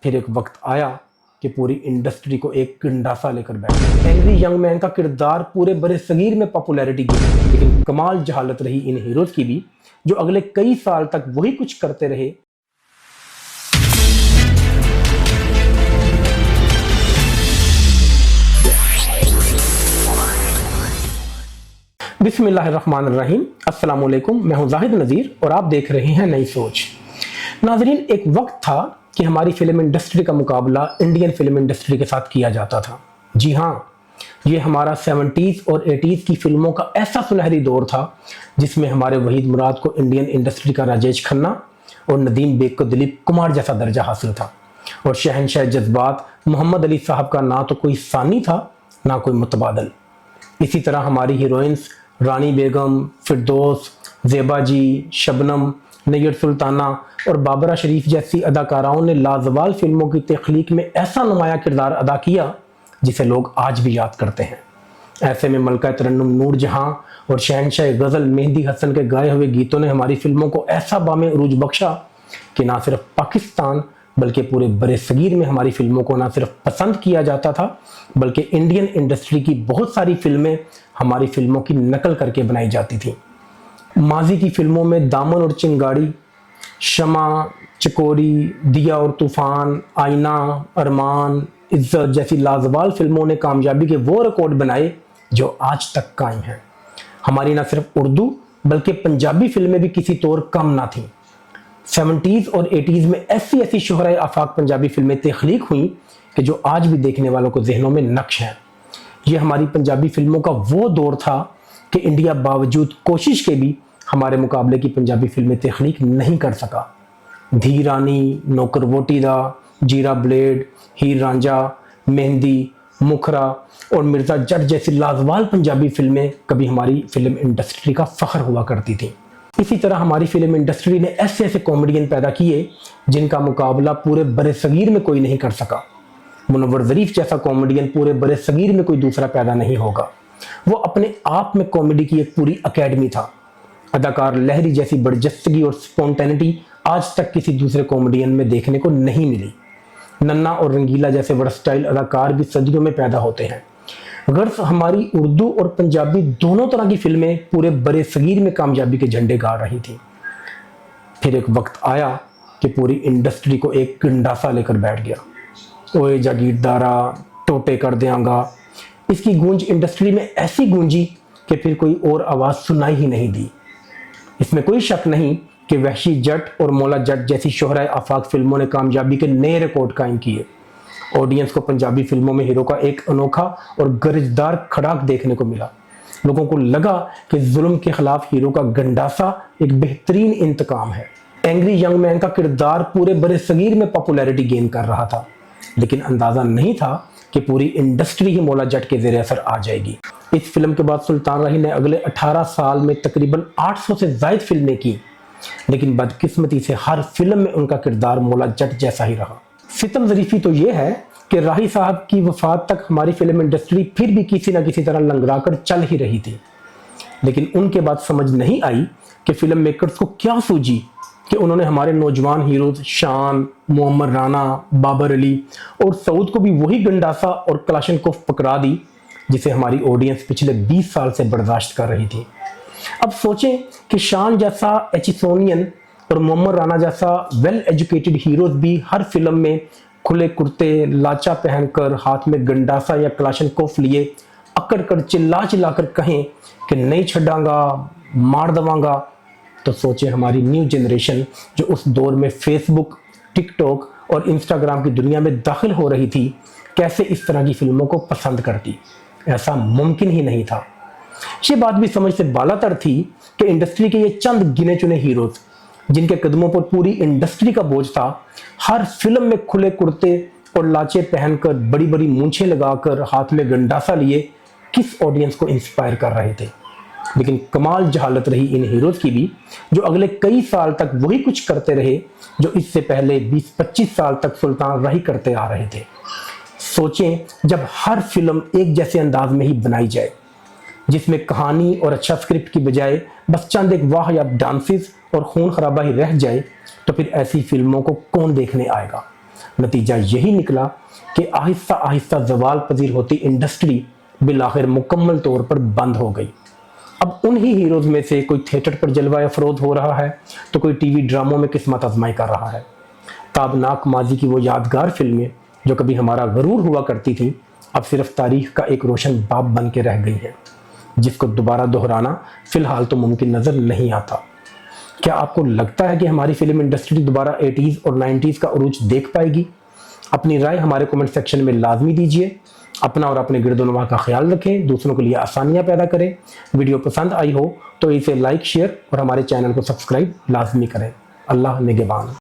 फिर एक वक्त आया कि पूरी इंडस्ट्री को एक गंडासा लेकर बैठा। एंग्री यंग मैन का किरदार पूरे बड़े सगीर में पॉपुलैरिटी गिरी, लेकिन कमाल जहालत रही इन हीरोज की भी, जो अगले कई साल तक वही कुछ करते रहे। बिस्मिल्लाहिर्रहमानिर्रहीम, अस्सलाम वालेकुम। मैं हूं जाहिद नज़ीर और आप देख रहे हैं नई सोच। नाजरीन, एक वक्त था कि हमारी फिल्म इंडस्ट्री का मुकाबला इंडियन फिल्म इंडस्ट्री के साथ किया जाता था। जी हाँ, ये हमारा 70s और 80s की फिल्मों का ऐसा सुनहरी दौर था जिसमें हमारे वहीद मुराद को इंडियन इंडस्ट्री का राजेश खन्ना और नदीम बेग को दिलीप कुमार जैसा दर्जा हासिल था, और शहनशाह जज्बात मोहम्मद अली साहब का ना तो कोई सानी था ना कोई मुतबादल। इसी तरह हमारी हीरोइंस रानी बेगम, फिरदौस, ज़ेबा जी, शबनम, नैयर सुल्ताना और बाबरा शरीफ जैसी अदाकाराओं ने लाजवाल फिल्मों की तख्लीक में ऐसा नुमाया किरदार अदा किया जिसे लोग आज भी याद करते हैं। ऐसे में मलका तरन्नुम नूर जहां और शहनशाह गज़ल मेहंदी हसन के गाए हुए गीतों ने हमारी फिल्मों को ऐसा बामे उरूज बख्शा कि ना सिर्फ पाकिस्तान बल्कि पूरे बड़े सगीर में हमारी फिल्मों को ना सिर्फ पसंद किया जाता था, बल्कि इंडियन इंडस्ट्री की बहुत सारी फिल्में हमारी फिल्मों की नकल करके बनाई जाती थी। माजी की फिल्मों में दामन और चिंगाड़ी, शमा, चकोरी, दिया और तूफान, आईना, अरमान, इज्जत जैसी लाजवाल फिल्मों ने कामयाबी के वो रिकॉर्ड बनाए जो आज तक कायम हैं। हमारी ना सिर्फ उर्दू बल्कि पंजाबी फिल्में भी किसी तौर कम ना थीं। 70s और 80s में ऐसी ऐसी शोहराए आफाक पंजाबी फिल्में तख्लीक हुई कि जो आज भी देखने वालों को जहनों में नक्श हैं। ये हमारी पंजाबी फिल्मों का वो दौर था कि इंडिया बावजूद कोशिश के भी हमारे मुकाबले की पंजाबी फिल्में तख्लीक नहीं कर सका। धी रानी, नौकर वोटीदा, जीरा ब्लेड, हीर रांझा, मेहंदी, मुखरा और मिर्ज़ा जट जैसी लाजवाल पंजाबी फिल्में कभी हमारी फिल्म इंडस्ट्री का फ़ख्र हुआ करती थी। इसी तरह हमारी फिल्म इंडस्ट्री ने ऐसे ऐसे कॉमेडियन पैदा किए जिनका मुकाबला पूरे बड़े सगीर में कोई नहीं कर सका। मुनव्वर ज़रीफ जैसा कॉमेडियन पूरे बड़े सगीर में कोई दूसरा पैदा नहीं होगा। वो अपने आप में कॉमेडी की एक पूरी अकेडमी था। अदाकार लहरी जैसी बर्जस्तगी और स्पॉन्टेनिटी आज तक किसी दूसरे कॉमेडियन में देखने को नहीं मिली। नन्ना और रंगीला जैसे वर्सटाइल अदाकार भी सदियों में पैदा होते हैं। गर्स हमारी उर्दू और पंजाबी दोनों तरह की फिल्में पूरे बड़े सगीर में कामयाबी के झंडे गाड़ रही थी। फिर एक वक्त आया कि पूरी इंडस्ट्री को एक गंडासा लेकर बैठ गया। ओए जागीरदारा, टोटे कर देंगा, इसकी गूंज इंडस्ट्री में ऐसी गूंजी कि फिर कोई और आवाज़ सुनाई ही नहीं दी। इसमें कोई शक नहीं कि वहशी जट और मौला जट जैसी शोहराए आफाक फिल्मों ने कामयाबी के नए रिकॉर्ड कायम किए। ऑडियंस को पंजाबी फिल्मों में हीरो का एक अनोखा और गरजदार खड़ाक देखने को मिला। लोगों को लगा कि जुल्म के खिलाफ हीरो का गंडासा एक बेहतरीन इंतकाम है। एंग्री यंग मैन का किरदार पूरे बड़े सगीर में पॉपुलैरिटी गेन कर रहा था, लेकिन अंदाजा नहीं था कि पूरी इंडस्ट्री ही मौला जट के ज़ेरे असर आ जाएगी। इस फिल्म के बाद सुल्तान राही ने अगले 18 साल में तकरीबन 800 से ज़ायद फिल्में की, लेकिन बदकिस्मती से हर फिल्म में उनका किरदार मौला जट जैसा ही रहा। सितम ज़रीफ़ी तो ये है कि राही साहब की वफ़ात तक हमारी फिल्म इंडस्ट्री फिर भी किसी न किसी तरह लंगड़ा कर चल ही रही थी, लेकिन उनके बाद समझ नहीं आई कि फिल्म मेकर्स को क्या सूझी कि उन्होंने हमारे नौजवान हीरोज शान, मोहम्मद राना, बाबर अली और सऊद को भी वही गंडासा और कलाशनकोफ पकड़ा दी जिसे हमारी ऑडियंस पिछले 20 साल से बर्दाश्त कर रही थी। अब सोचें कि शान जैसा एचिसोनियन और मोहम्मद राना जैसा वेल एजुकेटेड हीरोज भी हर फिल्म में खुले कुर्ते, लाचा पहनकर हाथ में गंडासा या कलाशनकोफ लिए अकड़ कर चिल्ला चिल्ला कर कहें कि नहीं छड़ांगा, मार दवांगा, तो सोचें हमारी न्यू जनरेशन जो उस दौर में फेसबुक, टिकटॉक और इंस्टाग्राम की दुनिया में दाखिल हो रही थी, कैसे इस तरह की फिल्मों को पसंद करती। ऐसा मुमकिन ही नहीं था। ये बात भी समझ से बालातर थी कि इंडस्ट्री के ये चंद गिने चुने हीरोज जिनके कदमों पर पूरी इंडस्ट्री का बोझ था, हर फिल्म में खुले कुर्ते और लाचे पहनकर बड़ी बड़ी मूंछें लगाकर हाथ में गंडासा लिए किस ऑडियंस को इंस्पायर कर रहे थे। लेकिन कमाल जहालत रही इन हीरोज की भी, जो अगले कई साल तक वही कुछ करते रहे जो इससे पहले 20-25 साल तक सुल्तान राही करते आ रहे थे। सोचें, जब हर फिल्म एक जैसे अंदाज में ही बनाई जाए, जिसमें कहानी और अच्छा स्क्रिप्ट की बजाय बस चंद एक वाहियात डांसेस और खून खराबा ही रह जाए, तो फिर ऐसी फिल्मों को कौन देखने आएगा। नतीजा यही निकला कि आहिस्ता आहिस्ता ज़वाल पजीर होती इंडस्ट्री बिलाखिर मुकम्मल तौर पर बंद हो गई। अब उन्हीं हीरोज़ में से कोई थिएटर पर जलवा अफरोज हो रहा है तो कोई टीवी ड्रामों में किस्मत आजमाई कर रहा है। ताबनाक माजी की वो यादगार फिल्में जो कभी हमारा गरूर हुआ करती थी, अब सिर्फ तारीख का एक रोशन बाब बन के रह गई है, जिसको दोबारा दोहराना फिलहाल तो मुमकिन नज़र नहीं आता। क्या आपको लगता है कि हमारी फिल्म इंडस्ट्री दोबारा 80s और 90s का उरूज देख पाएगी? अपनी राय हमारे कमेंट सेक्शन में लाजमी दीजिए। अपना और अपने गिरदोनवा का ख्याल रखें, दूसरों के लिए आसानियां पैदा करें। वीडियो पसंद आई हो तो इसे लाइक, शेयर और हमारे चैनल को सब्सक्राइब लाजमी करें। अल्लाह निगहबान।